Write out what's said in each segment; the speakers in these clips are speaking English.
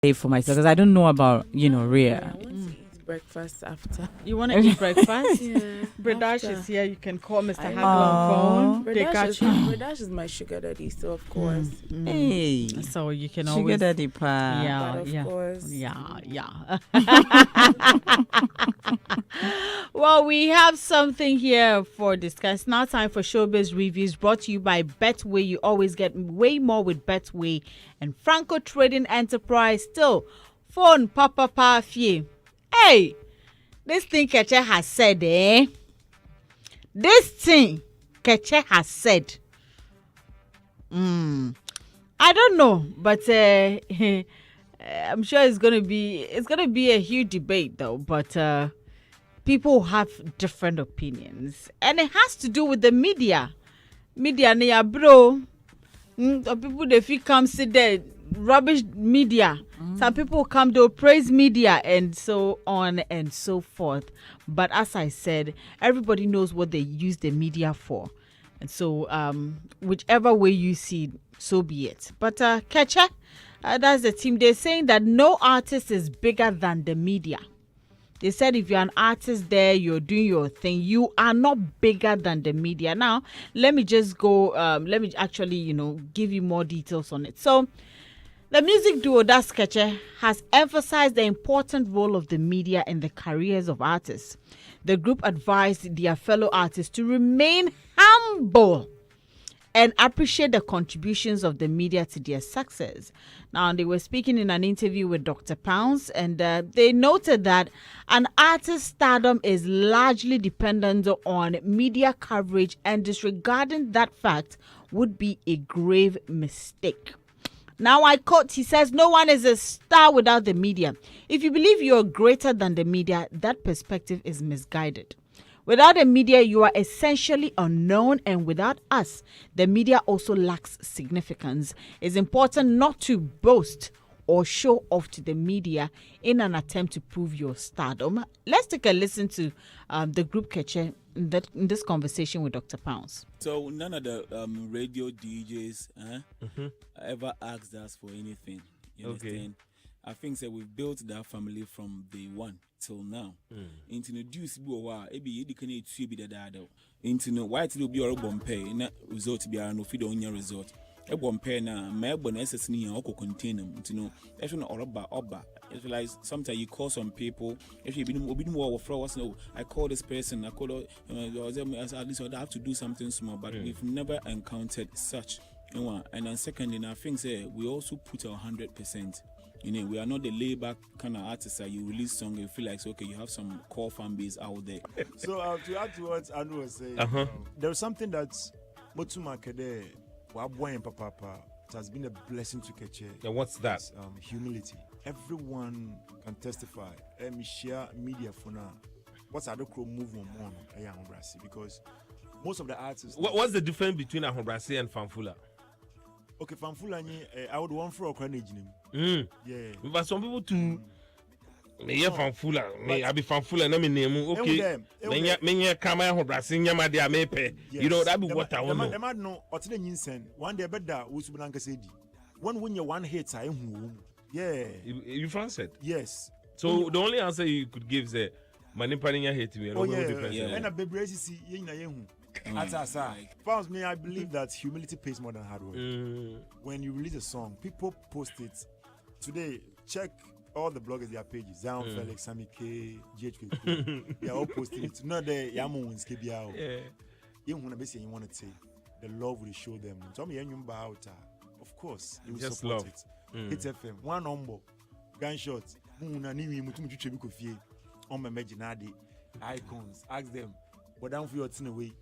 for myself because I don't know about Rhea. Breakfast after. You want to eat breakfast? Yeah. Bredash is here. You can call Mr. Hagel on phone. Bredash is my sugar daddy, so of course. Hey, So you can sugar always. daddy pa. Yeah, But of course. Yeah. Well, we have something here for discuss. Now time for Showbiz Reviews brought to you by Betway. You always get way more with Betway and Franco Trading Enterprise. Still, phone papa fie. Hey, this thing Keche has said, This thing Keche has said. I don't know, but I'm sure it's gonna be a huge debate though. But people have different opinions, and it has to do with the media. Media, near bro. People they feel come sit there. Rubbish media. Some people come to praise media and so on and so forth. But as I said, everybody knows what they use the media for. And so whichever way you see, so be it. But Keche, that's the team. They're saying that no artist is bigger than the media. They said if you're an artist there, you're doing your thing, you are not bigger than the media. Now, let me just go, let me actually, give you more details on it. So, the music duo Das Keche has emphasized the important role of the media in the careers of artists. The group advised their fellow artists to remain humble and appreciate the contributions of the media to their success. Now, they were speaking in an interview with Dr. Pounds, and they noted that an artist's stardom is largely dependent on media coverage, and disregarding that fact would be a grave mistake. Now, I quote, he says, "No one is a star without the media. If you believe you're greater than the media, that perspective is misguided. Without the media, you are essentially unknown, and without us, the media also lacks significance. It's important not to boast or show off to the media in an attempt to prove your stardom." Let's take a listen to the group Keche in this conversation with Dr. Pounds. So none of the radio DJs ever asked us for anything. You understand? I think that we've built that family from day one till now. Introduce into why it will be a bomb pay, not result to be a no feed on your result. A bomb pay now, my bonus is near or contain them to know. That's not all about Oba. It's like sometimes you call some people, if you've been more of flowers, no, I call this person, I call at least I have to do something small, but we've never encountered such. And then secondly, I think we also put our 100%. We are not the layback kind of artists that you release song and you feel like, okay, you have some core fan base out there. So to add to what Anu was saying, there is something that Motuma Kede, Waboy and Papa, it has been a blessing to Keche. And what's that? Humility. Everyone can testify. Share media for now. What's the crow move on because most of the artists. What's the difference between Ahombrasi and Fanfula? Okay, Fanfula, I would want for a credit. Yeah. But some people too. Me Fanfula, me I be Fanfula, na me name. Okay. Me kama Ahombrasi nyama dia mepe. You know that be what I want. The man no. Otine nyinsen. One day better we subnanka sedi. When you one hit, I yeah. You answered? Yes. So the only answer you could give is Manipaniya hate me. Oh, yeah. And a baby see yehu. Pounds me, I believe that humility pays more than hard work. When you release a song, people post it. Today, check all the bloggers, their pages. Zion Felix, Sammy K, GHP. They are all posting it. Not the Yamu wins KBR. You want to say the love will show them. Tell me, of course, you will just support love it. Hit FM, one number, gunshot, on my imaginary icons. Ask them, but down for your tin away.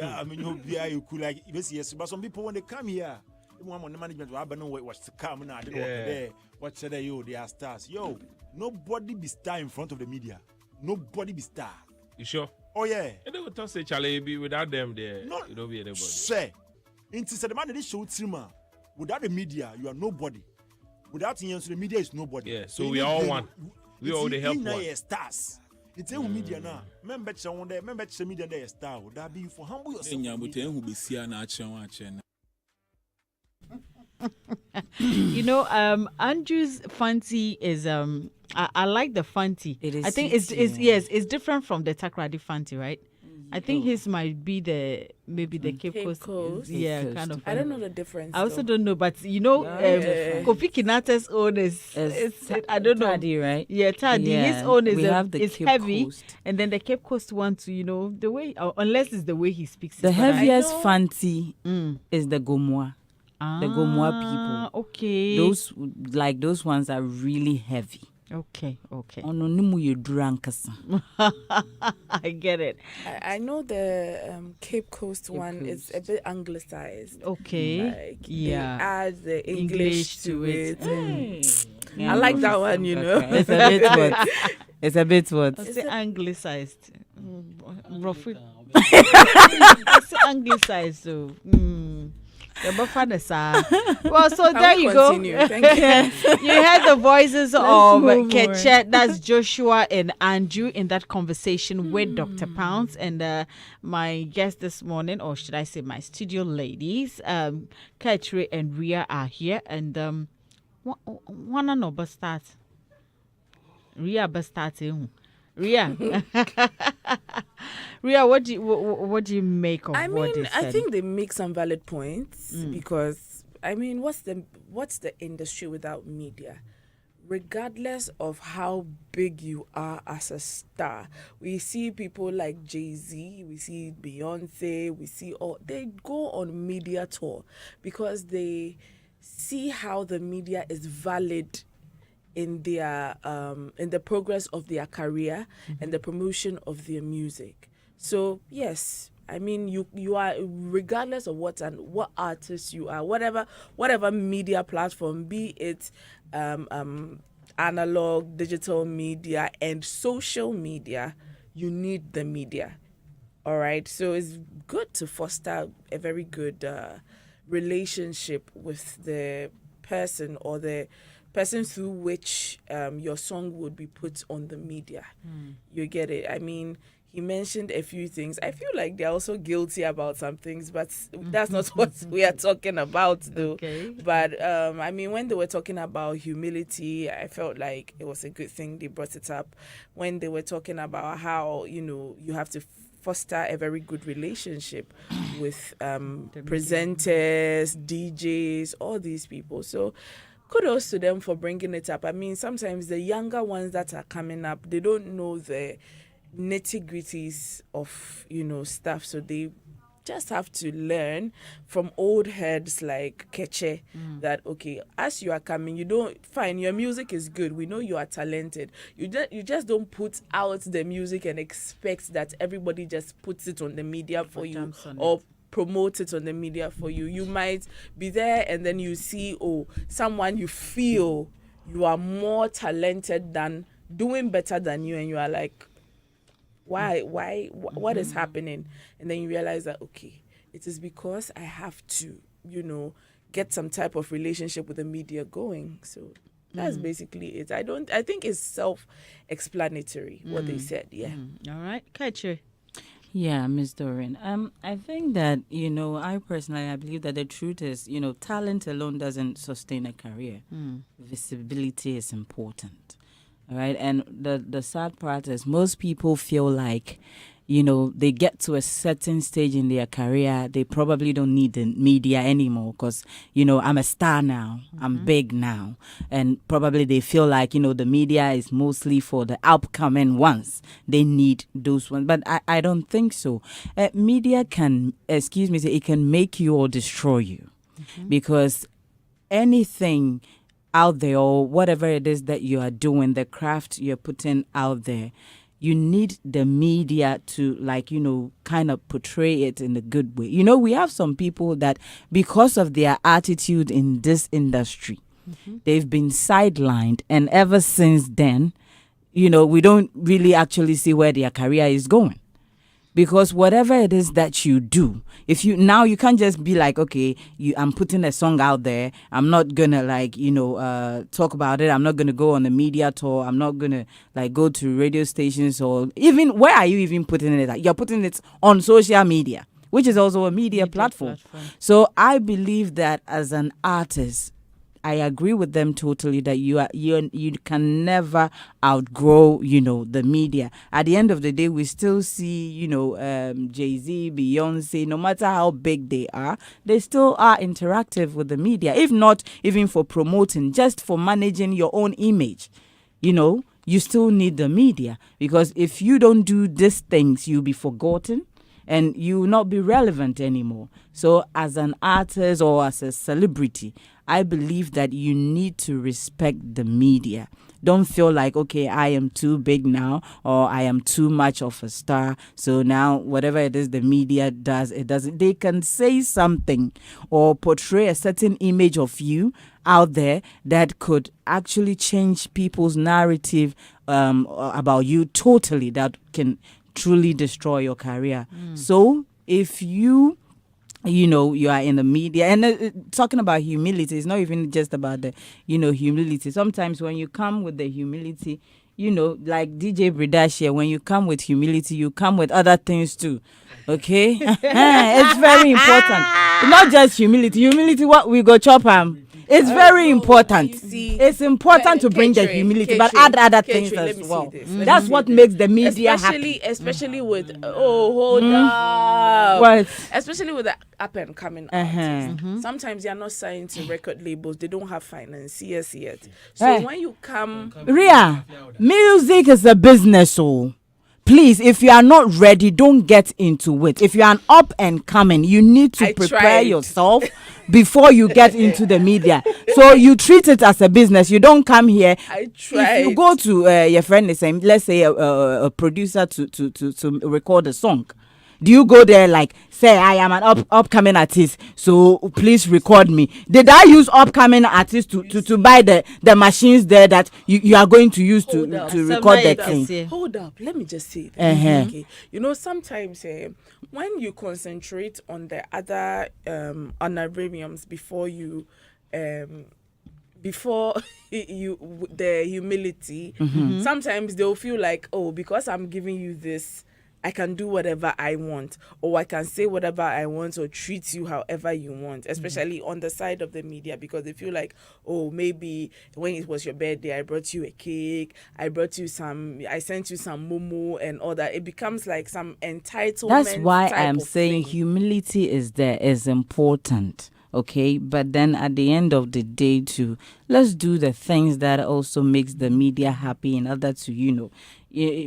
I mean, you could like, yes, but some people when they come here, one on the management, I don't know what's to come now. What said they are stars. Yo, nobody be star in front of the media. Nobody be star. You sure? Oh, yeah. And they will talk say, Charlie, be without them there. No, you don't be anybody. Say, into the man that show Trima. Without the media, you are nobody. Without the media is nobody. Yeah, so we are all one. We all the help one. Stars. It's a media now. Remember someone there. Remember the media there star. Would that be for humble yourself? Andrew's fancy is I like the fancy. It is I think sweet, it's different from the Takrady fancy, right? I think his might be maybe the Cape Coast. Coast. Yeah, Cape kind Coast. of. I don't know the difference. I also though. don't know, but Yeah. Kofi Kinata's own is I don't know. Taddy, right? Yeah, Taddy. Yeah, His own we have the is Cape heavy, Coast. and then the Cape Coast one too. The way, unless it's the way he speaks. The it, but I- heaviest know- fancy is the Gomoa. Gomoa people. Okay. Those ones are really heavy. Okay. Ono nimu ye drankasa. I get it. I know the Cape Coast one is a bit anglicized. Okay. Like Yeah. they add the English to it. Yeah. I like that one, you know. Okay. It's a bit what? It's a bit what? It's anglicized. It's anglicized, so. Well, so there you Continue. go. Thank you. You heard the voices of move Keche, that's Joshua and Andrew in that conversation with Dr. Pounds. And my guest this morning, or should I say my studio ladies, Keche and Ria are here. And one and over start. Ria but starting. Ria. Ria, what do you make of what they said? I think they make some valid points because what's the industry without media? Regardless of how big you are as a star, we see people like Jay-Z, we see Beyonce, they go on media tour because they see how the media is valid in their in the progress of their career and the promotion of their music. So yes, you are, regardless of what artist you are, whatever media platform, be it analog, digital media, and social media, you need the media. All right, so it's good to foster a very good relationship with the person or the person through which your song would be put on the media. You get it? He mentioned a few things. I feel like they're also guilty about some things, but that's not what we are talking about, though. Okay. But when they were talking about humility, I felt like it was a good thing they brought it up. When they were talking about how you have to foster a very good relationship with presenters, DJs, all these people. So kudos to them for bringing it up. Sometimes the younger ones that are coming up, they don't know the nitty-gritties of stuff, so they just have to learn from old heads like Keche that okay, as you are coming, your music is good, we know you are talented, you just don't put out the music and expect that everybody just puts it on the media for you or promote it on the media for you. You might be there and then you see someone you feel you are more talented than, doing better than you, and you are like, why what is happening? And then you realize that okay, it is because I have to get some type of relationship with the media going. So that's basically it. I think it's self-explanatory what they said. All right, Keche. Yeah, Miss Doreen. I think that, I personally, I believe that the truth is, talent alone doesn't sustain a career. Visibility is important. All right. And the sad part is most people feel like, they get to a certain stage in their career, they probably don't need the media anymore because, I'm a star now, I'm big now. And probably they feel like, the media is mostly for the upcoming ones. They need those ones. But I don't think so. Media can, it can make you or destroy you because anything out there or whatever it is that you are doing, the craft you're putting out there, you need the media to kind of portray it in a good way. We have some people that because of their attitude in this industry, they've been sidelined, and ever since then, we don't really actually see where their career is going. Because whatever it is that you do, you can't just be like, okay, I'm putting a song out there. I'm not gonna talk about it. I'm not gonna go on a media tour. I'm not gonna go to radio stations or even where are you even putting it? You're putting it on social media. which is also a media platform. So I believe that as an artist, I agree with them totally that you can never outgrow, the media. At the end of the day, we still see, Jay-Z, Beyonce, no matter how big they are, they still are interactive with the media, if not even for promoting, just for managing your own image. You still need the media, because if you don't do these things, you'll be forgotten and you will not be relevant anymore. So as an artist or as a celebrity, I believe that you need to respect the media. Don't feel like, okay, I am too big now, or I am too much of a star. So now whatever it is the media does, it doesn't. They can say something or portray a certain image of you out there that could actually change people's narrative about you totally, that can truly destroy your career. So if you are in the media, and talking about humility, it's not even just about the, humility. Sometimes when you come with the humility, like DJ Bridashia, when you come with humility, you come with other things too. Okay? It's very important. Not just humility. Humility, what we go chop it's very important. It's important to bring the humility, but add other things as well. That's what makes the media happy. Especially with hold up. What? Especially with the up and coming artists. Sometimes they are not signed to record labels. They don't have financiers yet. So when you come, Ria, music is a business, so please, if you are not ready, don't get into it. If you are an up and coming, you need to prepare yourself before you get into the media. So you treat it as a business. You don't come here. If you go to your friend, let's say a producer to record a song, do you go there like, say, I am an upcoming artist, so please record me? Did I use upcoming artists to buy the machines there that you are going to use to record that thing? Hold up, let me just say that. Okay. Sometimes when you concentrate on the other honorariums before the humility, sometimes they'll feel like, oh, because I'm giving you this, I can do whatever I want, or I can say whatever I want, or treat you however you want, especially on the side of the media, because they feel like, oh, maybe when it was your birthday, I brought you a cake, I sent you some momo and all that. It becomes like some entitlement. That's why I'm saying humility is important. Okay, but then at the end of the day too, let's do the things that also makes the media happy in order to,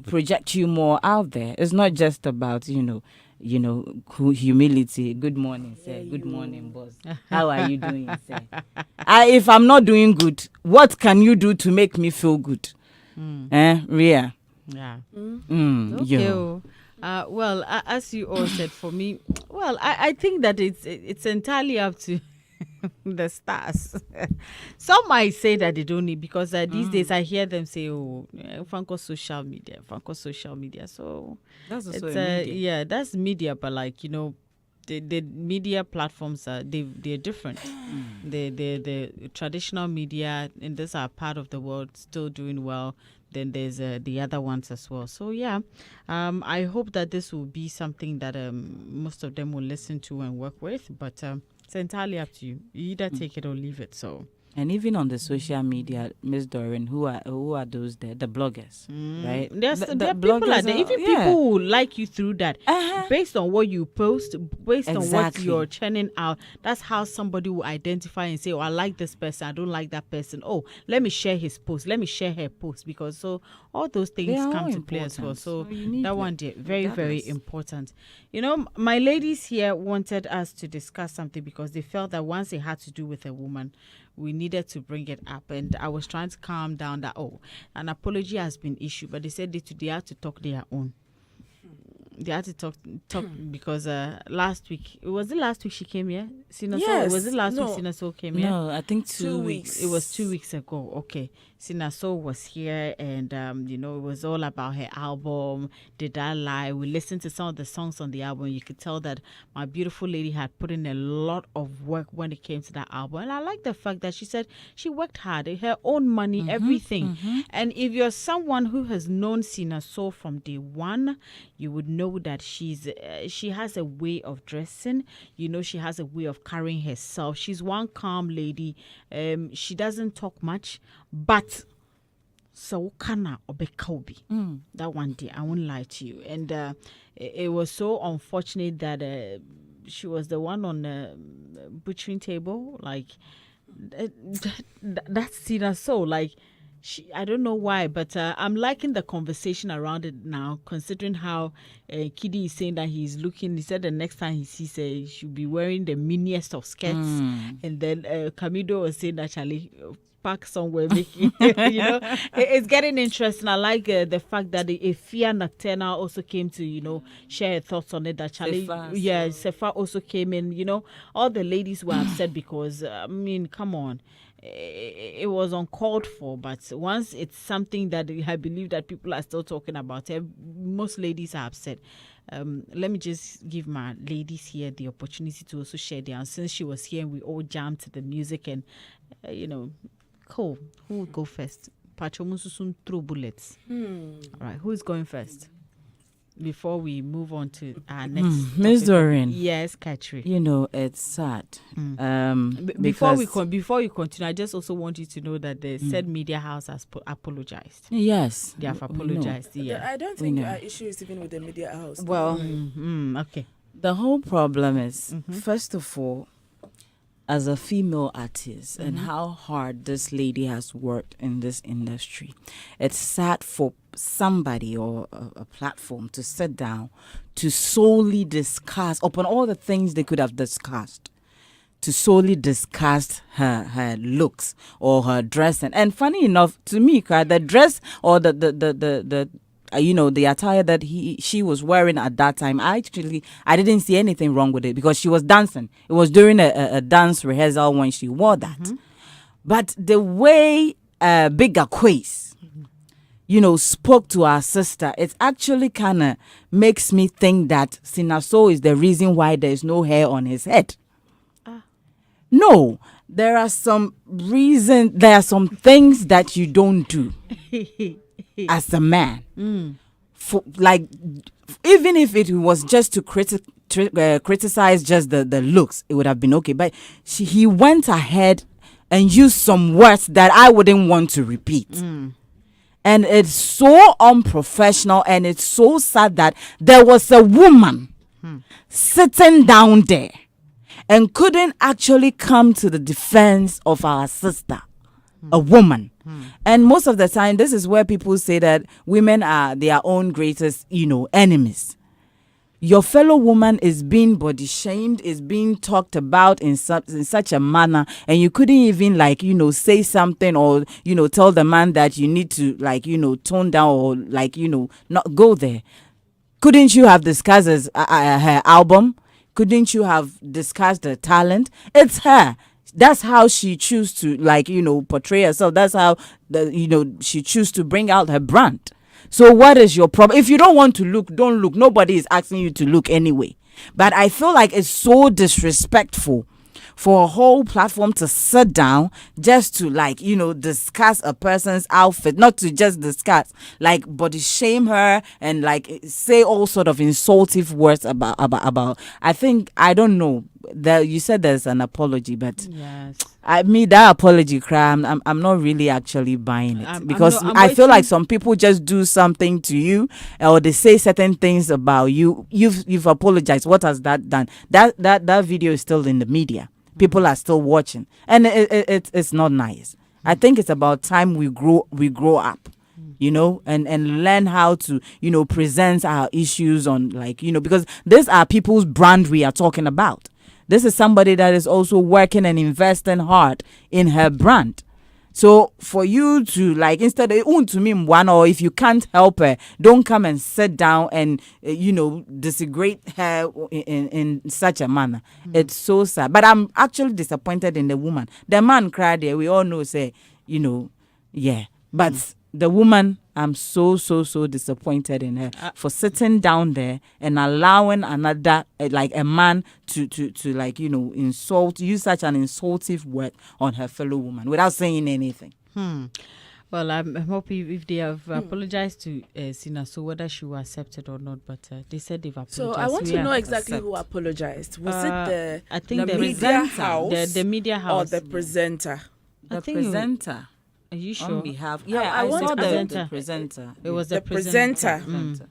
project you more out there. It's not just about, humility. Good morning, sir. Good morning, boss. How are you doing, sir? If I'm not doing good, what can you do to make me feel good? Ria? Yeah. Okay. Well, as you all said, for me, well, I think that it's entirely up to the stars. Some might say that they don't need, because these days I hear them say, "Oh, Franco social media." So that's also media. Yeah, that's media, but like the media platforms they're different. The traditional media in this part of the world still doing well. Then there's the other ones as well. So yeah, I hope that this will be something that most of them will listen to and work with. But it's entirely up to you. You either take it or leave it. So. And even on the social media, Miss Doreen, who are those there? The bloggers, right? There are people out there. Even people who like you through that, based on what you post, based on what you're churning out. That's how somebody will identify and say, "Oh, I like this person. I don't like that person. Oh, let me share his post. Let me share her post." Because all those things come to play as well. So that one, very, very important. My ladies here wanted us to discuss something because they felt that once it had to do with a woman, we needed to bring it up, and I was trying to calm down that an apology has been issued, but they said they had to talk their own. They had to talk because last week she came here. Yes. Was it last week Sinaso came here? No, I think 2 weeks. It was 2 weeks ago. Okay, Sinaso was here, and it was all about her album. Did I Lie? We listened to some of the songs on the album. You could tell that my beautiful lady had put in a lot of work when it came to that album, and I like the fact that she said she worked hard, her own money, everything. And if you're someone who has known Sinaso from day one, you would know know that she has a way of dressing. She has a way of carrying herself. She's one calm lady. She doesn't talk much, but so kana obekaubi. That one day, I won't lie to you. And it was so unfortunate that she was the one on the butchering table. Like that's seen so like. I don't know why, but I'm liking the conversation around it now, considering how Kidi is saying that he's looking. He said the next time he sees her, he should be wearing the miniest of skirts. And then Kamido was saying that Charlie park somewhere making, it's getting interesting. I like the fact that the Efia Nocturna also came to, share her thoughts on it. That Charlie, Sefa also came in, all the ladies were upset because, come on. It was uncalled for, but once it's something that I believe that people are still talking about, most ladies are upset. Let me just give my ladies here the opportunity to also share their. Since she was here and we all jammed to the music and, cool. Who will go first? Pachomususun through bullets. All right, who is going first? Before we move on to our next Miss Doreen. Yes, Keche. It's sad. Before you continue, I just also want you to know that the said media house has apologized. Yes. They have apologized. Yeah. I don't think our issue is even with the media house. Well, okay. The whole problem is, first of all, as a female artist and how hard this lady has worked in this industry. It's sad for somebody or a platform to sit down to solely discuss upon all the things they could have discussed, to solely discuss her looks or her dressing. And funny enough, to me, the dress or the the attire that she was wearing at that time, I didn't see anything wrong with it because she was dancing. It was during a dance rehearsal when she wore that. But the way Big Aquace, spoke to our sister, it actually kind of makes me think that Sinaso is the reason why there's no hair on his head. No, there are some reasons, there are some things that you don't do as a man. For, like, even if it was just to criticize just the looks, it would have been okay. But he went ahead and used some words that I wouldn't want to repeat. And it's so unprofessional, and it's so sad that there was a woman sitting down there and couldn't actually come to the defense of our sister, a woman. And most of the time, this is where people say that women are their own greatest, enemies. Your fellow woman is being body shamed, is being talked about in such a manner, and you couldn't even say something or tell the man that you need to tone down or not go there. Couldn't you have discussed her album? Couldn't you have discussed the talent? It's her. That's how she choose to portray herself. That's how she choose to bring out her brand. So what is your problem? If you don't want to look, don't look. Nobody is asking you to look anyway. But I feel like it's so disrespectful for a whole platform to sit down just to discuss a person's outfit, not to just discuss, body shame her and say all sort of insultive words about. I think, I don't know, that you said there's an apology, but yes. That apology crime, I'm not really actually buying it because I feel like some people just do something to you or they say certain things about you. You've apologized. What has that done? That video is still in the media. People are still watching, and it's not nice. I think it's about time we grow up, and learn how to present our issues on because these are people's brand we are talking about. This is somebody that is also working and investing hard in her brand. So for you to instead of to me one, or if you can't help her, don't come and sit down and disagree her in such a manner. It's so sad. But I'm actually disappointed in the woman. The man cried there. We all know, but the woman, I'm so disappointed in her for sitting down there and allowing another a man to insult, use such an insultive word on her fellow woman without saying anything. Well, I'm hoping if they have apologized to Sina, so whether she will accept it or not, but they said they've apologized. So I want to know exactly who apologized. Was it I think the the media house, the media house, or the presenter? The presenter. Are you sure? On behalf, yeah, I I want saw the the presenter. It was The the presenter. presenter.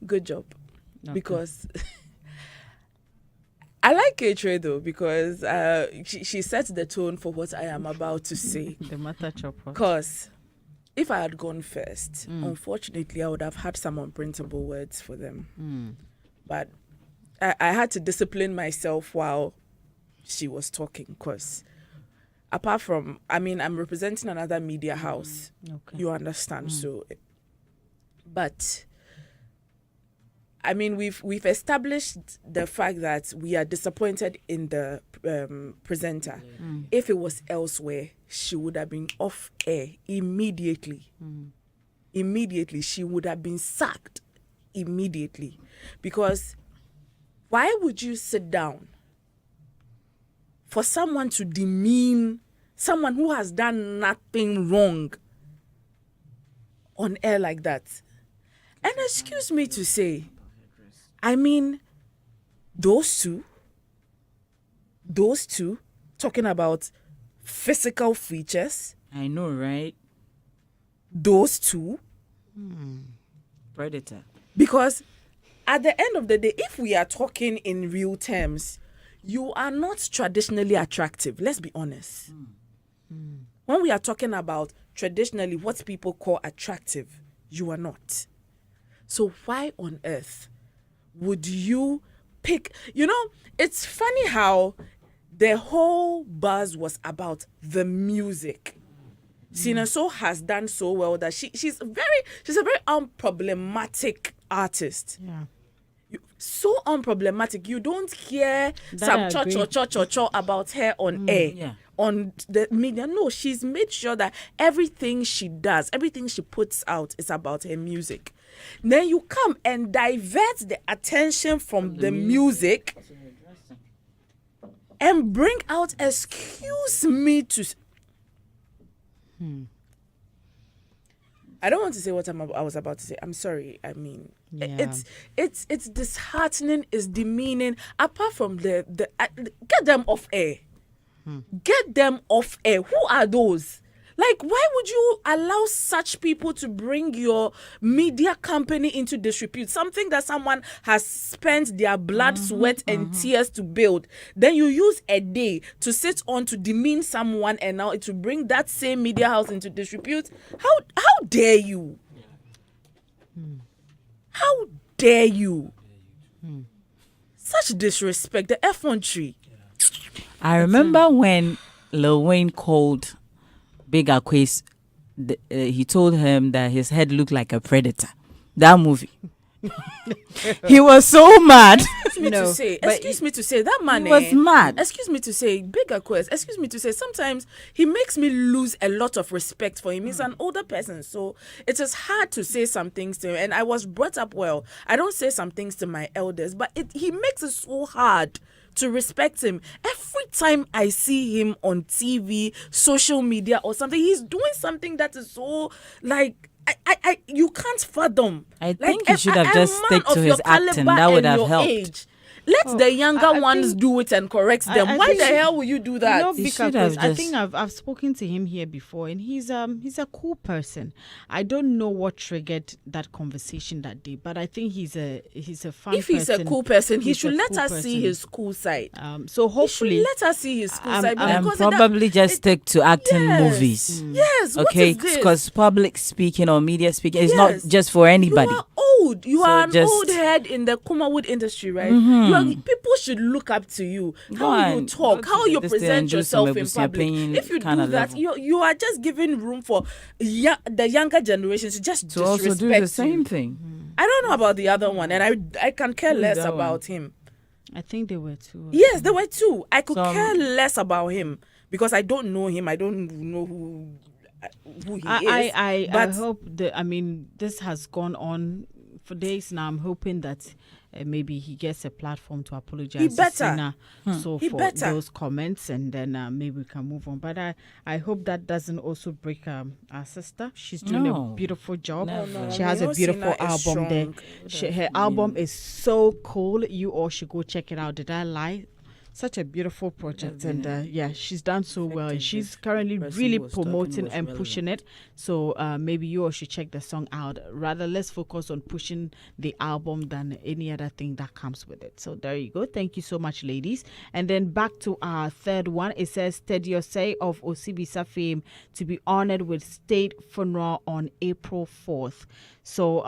Good job, because I like Keche though, because she sets the tone for what I am about to say. The matter chopper. Because if I had gone first, unfortunately, I would have had some unprintable words for them. But I had to discipline myself while she was talking, because apart from, I'm representing another media house. Okay. You understand? So, but we've established the fact that we are disappointed in the presenter. If it was elsewhere, she would have been off air immediately. Immediately, she would have been sacked immediately. Because why would you sit down for someone to demean someone who has done nothing wrong on air like that? And excuse me to say, those two talking about physical features. I know, right? Those two. Predator. Because at the end of the day, if we are talking in real terms, you are not traditionally attractive. Let's be honest. When we are talking about traditionally what people call attractive, you are not. So why on earth would you pick? It's funny how the whole buzz was about the music. Sina So has done so well that she's a very unproblematic artist. Yeah. So unproblematic. You don't hear some cho about her on air, on the media. No, she's made sure that everything she does, everything she puts out is about her music. Then you come and divert the attention from the music and bring out, excuse me to... I don't want to say what I was about to say. I'm sorry. It's disheartening, it's demeaning. Apart from the get them off air. Get them off air. Who are those? Like, why would you allow such people to bring your media company into disrepute? Something that someone has spent their blood, sweat, and tears to build. Then you use a day to sit on to demean someone, and now to bring that same media house into disrepute. How dare you? How dare you? Such disrespect. The effrontery. I remember when Lil Wayne called Big Aquace, he told him that his head looked like a predator. That movie. He was so mad. Excuse me to say, that man was mad. Excuse me to say, Big Aquace, excuse me to say, sometimes he makes me lose a lot of respect for him. He's an older person, so it is hard to say some things to him. And I was brought up well. I don't say some things to my elders, but he makes it so hard to respect him. Every time I see him on TV, social media or something, he's doing something that is so like you can't fathom. I think he should have just stick to his acting. That would have helped. Let the younger ones do it and correct them. Why the hell will you do that? Because I think I've spoken to him here before, and he's a cool person. I don't know what triggered that conversation that day, but I think he's a fun person. If he's a cool person, he should let us see his cool side. So hopefully, he should let us see his cool side. And probably just stick to acting movies. Yes. Okay, because public speaking or media speaking is not just for anybody. You are old. You are an old head in the Kumawood industry, right? People should look up to you. How you talk, how you present yourself in public. If you do that, you are just giving room for the younger generations to just to also do the same thing. I don't know about the other one, and I can care less about him. I think they were too. Yes, they were too. I could care less about him because I don't know him. I don't know who he is. I hope this has gone on for days now. I'm hoping that maybe he gets a platform to apologize He to better. Sina. So He for better. those comments, and then maybe we can move on. But I hope that doesn't also break our sister. She's doing a No, beautiful job. never. She has a beautiful album there. Her album is so cool. You all should go check it out. Did I lie? Such a beautiful project, and she's done so well, and she's currently really promoting and pushing it. So maybe you all should check the song out. Rather, let's focus on pushing the album than any other thing that comes with it. So there you go. Thank you so much, ladies. And then back to our third one. It says Teddy Osei of Osibisa fame to be honored with state funeral on April 4th. So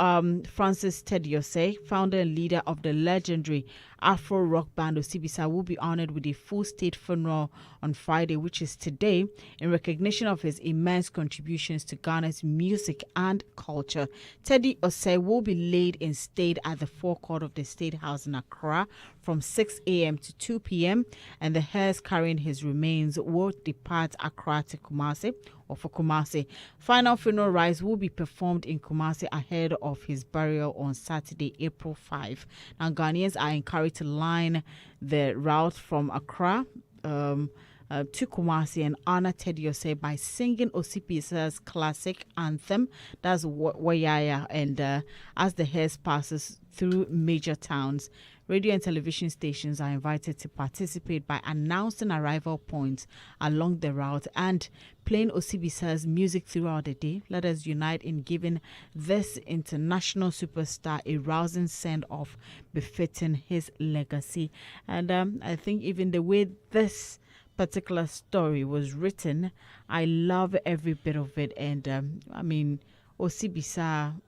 Francis Teddy Osei, founder and leader of the legendary Afro rock band Osibisa, will be honored with a full state funeral on Friday, which is today, in recognition of his immense contributions to Ghana's music and culture. Teddy Osei will be laid in state at the forecourt of the State House in Accra from 6 a.m. to 2 p.m. and the hearse carrying his remains will depart Accra to Kumasi, or for Kumasi. Final funeral rites will be performed in Kumasi ahead of his burial on Saturday, April 5. Now, Ghanaians are encouraged to line the route from Accra to Kumasi and honor Teddy Osei by singing Osibisa's classic anthem, that's Wayaya, and as the hearse passes through major towns, radio and television stations are invited to participate by announcing arrival points along the route and playing Osibisa's music throughout the day. Let us unite in giving this international superstar a rousing send-off befitting his legacy. And I think even the way this particular story was written, I love every bit of it. And I mean, Osibisa,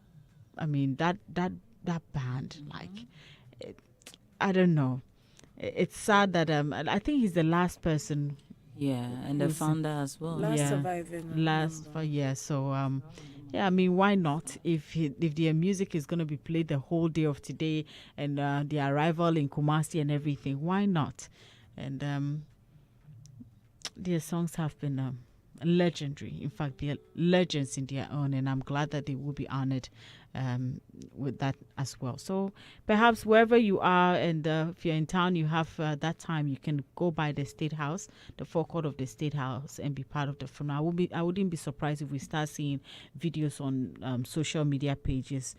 I mean, that band, like, I don't know. It's sad that I think he's the last person. Yeah, and the founder as well. Last surviving. So yeah, I mean, why not? If their music is going to be played the whole day of today, and the arrival in Kumasi and everything, why not? And their songs have been legendary. In fact, they're legends in their own, and I'm glad that they will be honored with that as well. So perhaps wherever you are, and if you're in town, you have that time, you can go by the State House, the forecourt of the State House, and be part of the funeral. I wouldn't be surprised if we start seeing videos on social media pages,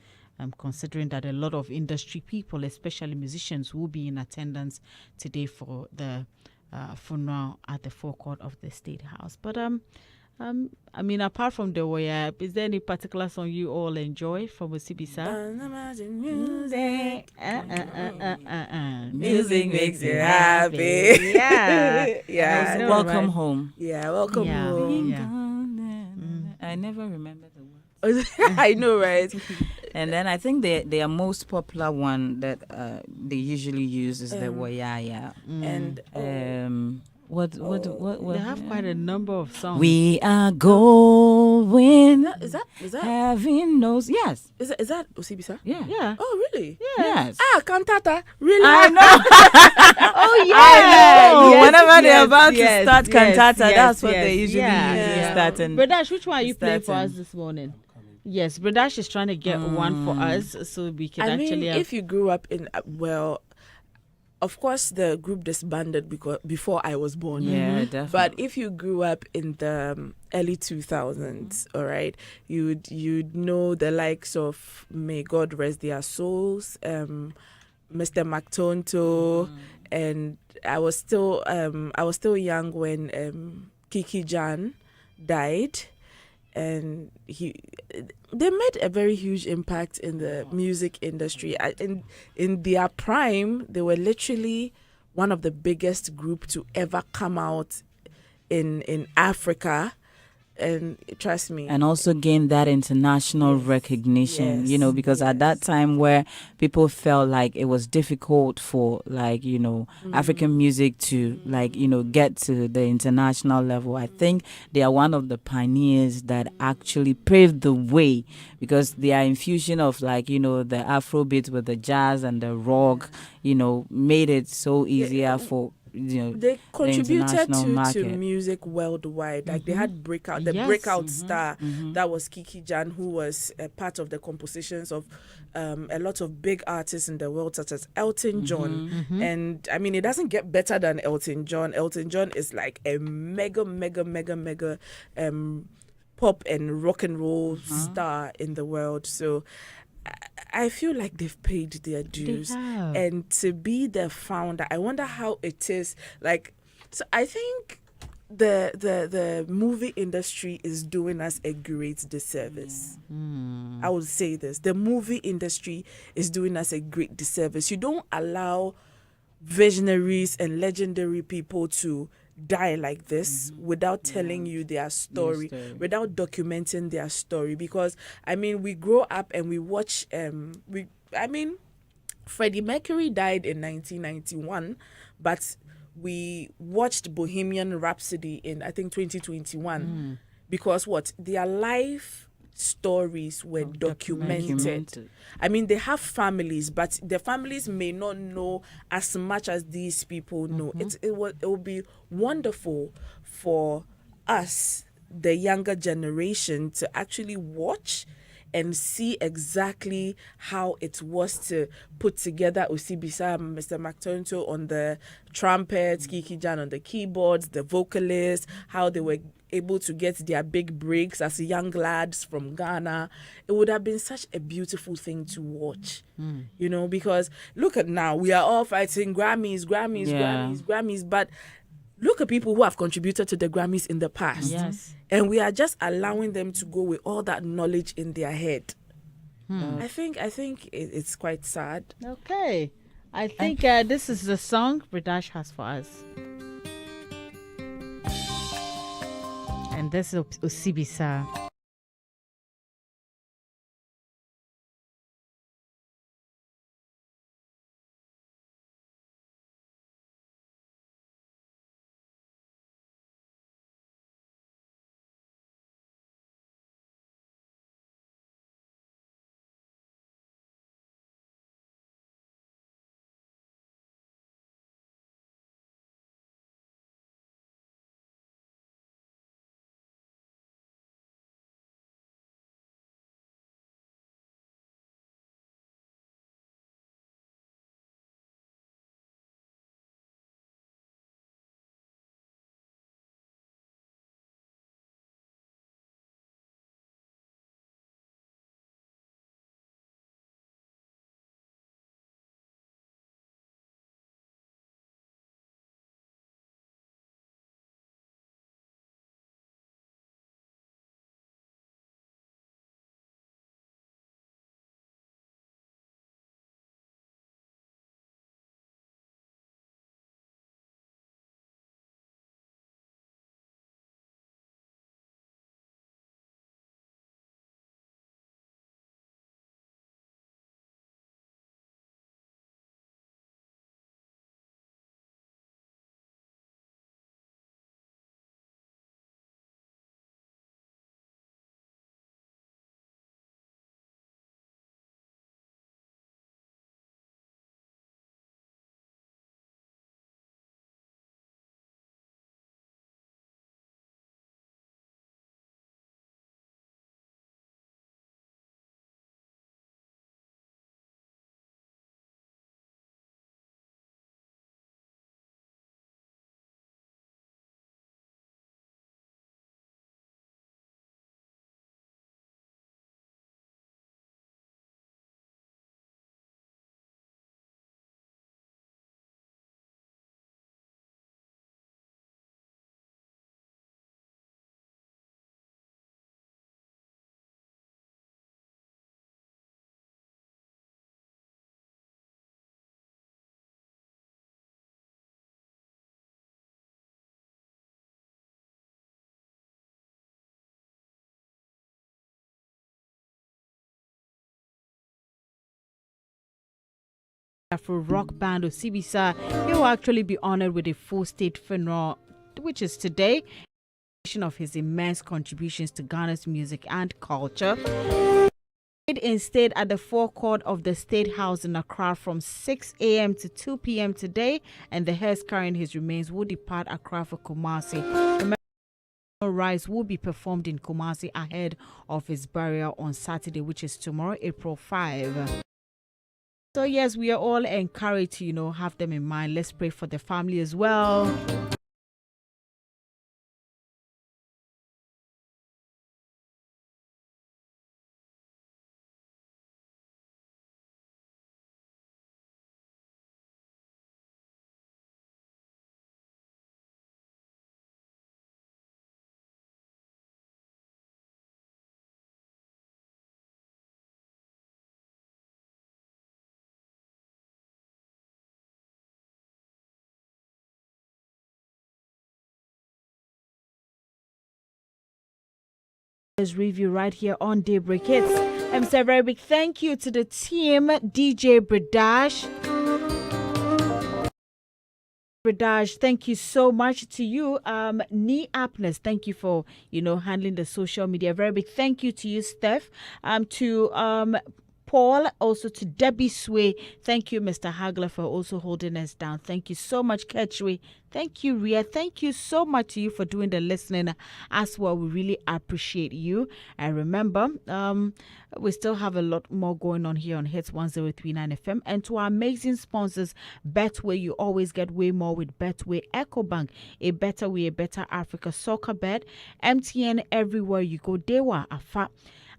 considering that a lot of industry people, especially musicians, will be in attendance today for the funeral at the forecourt of the State House. But I mean, apart from the way, is there any particular song you all enjoy from Osibisa? Music makes you happy. Yeah. Yeah. Welcome home. Yeah, welcome home. I never remember the word. I know, right? And then I think their most popular one that they usually use is the Wayaya. And what They have quite a number of songs. we are going. is that Having nose. Yes. is that Osibisa? Yeah. Yeah. Oh, really? Yes. Cantata. Really? I know. Oh, yeah. I know. Yes, Whenever they're yes, about yes, to start cantata, yes, that's what yes, they usually use to start. And Bradash, which one are you playing for starting. us this morning? Yes, Bradash is trying to get one for us so we can I actually mean, have... if you grew up in of course, the group disbanded before I was born. Yeah, definitely. But if you grew up in the early 2000s, all right, you'd know the likes of, may God rest their souls, Mr. McTonto, and I was still young when Kiki Jan died. And they made a very huge impact in the music industry. In their prime, they were literally one of the biggest group to ever come out in Africa. And trust me. And also gain that international recognition, Yes. Because at that time where people felt like it was difficult for African music to get to the international level, I think they are one of the pioneers that actually paved the way, because their infusion of the Afrobeat with the jazz and the rock, made it so easier for they contributed to music worldwide. Like they had breakout star that was Kiki Jan, who was a part of the compositions of a lot of big artists in the world, such as Elton John. And I mean, it doesn't get better than Elton John. Elton John is like a mega pop and rock and roll star in the world. So I feel like they've paid their dues. And to be the founder, I wonder how it is. Like, so I think the movie industry is doing us a great disservice. I would say this. The movie industry is doing us a great disservice. You don't allow visionaries and legendary people to die like this without telling you their story, without documenting their story. Because I mean, we grow up and we watch Freddie Mercury died in 1991, but we watched Bohemian Rhapsody in I think 2021 because their life stories were documented. I mean, they have families, but the families may not know as much as these people know. It will be wonderful for us, the younger generation, to actually watch and see exactly how it was to put together Osibisa, Mr. McTonto on the trumpet, Kiki Jan on the keyboards, the vocalists, how they were able to get their big breaks as young lads from Ghana. It would have been such a beautiful thing to watch, because look at now, we are all fighting Grammys, but look at people who have contributed to the Grammys in the past. Yes. And we are just allowing them to go with all that knowledge in their head. I think it's quite sad. Okay. I think this is the song Ridash has for us. And this is Osibisa. Afro rock band Osibisa, he will actually be honored with a full state funeral, which is today, of his immense contributions to Ghana's music and culture. Instead at the forecourt of the State House in Accra from 6 a.m. to 2 p.m. today, and the hearse carrying his remains will depart Accra for Kumasi. Remember, rites will be performed in Kumasi ahead of his burial on Saturday, which is tomorrow, April 5. So yes, we are all encouraged to, have them in mind. Let's pray for the family as well. Review right here on Daybreak Hits. Say a very big thank you to the team, DJ Bradash. Thank you so much to you. Knee Apness, thank you for handling the social media. Very big thank you to you, Steph. To Paul, also to Debbie Sway. Thank you, Mr. Hagler, for also holding us down. Thank you so much, Keche. Thank you, Ria. Thank you so much to you for doing the listening as well. We really appreciate you. And remember, we still have a lot more going on here on Hits 1039 FM. And to our amazing sponsors, Betway, you always get way more with Betway. EcoBank, a better way, a better Africa soccer bet. MTN, everywhere you go. Dewa, Afa.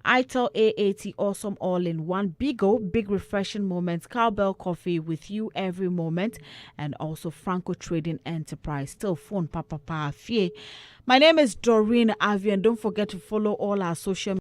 ITEL AAT, awesome all-in-one. Bigo, big refreshing moments. Cowbell Coffee with you every moment. And also Franco Trading Enterprise. Still phone, papa, fie. My name is Doreen Avian. Don't forget to follow all our social media.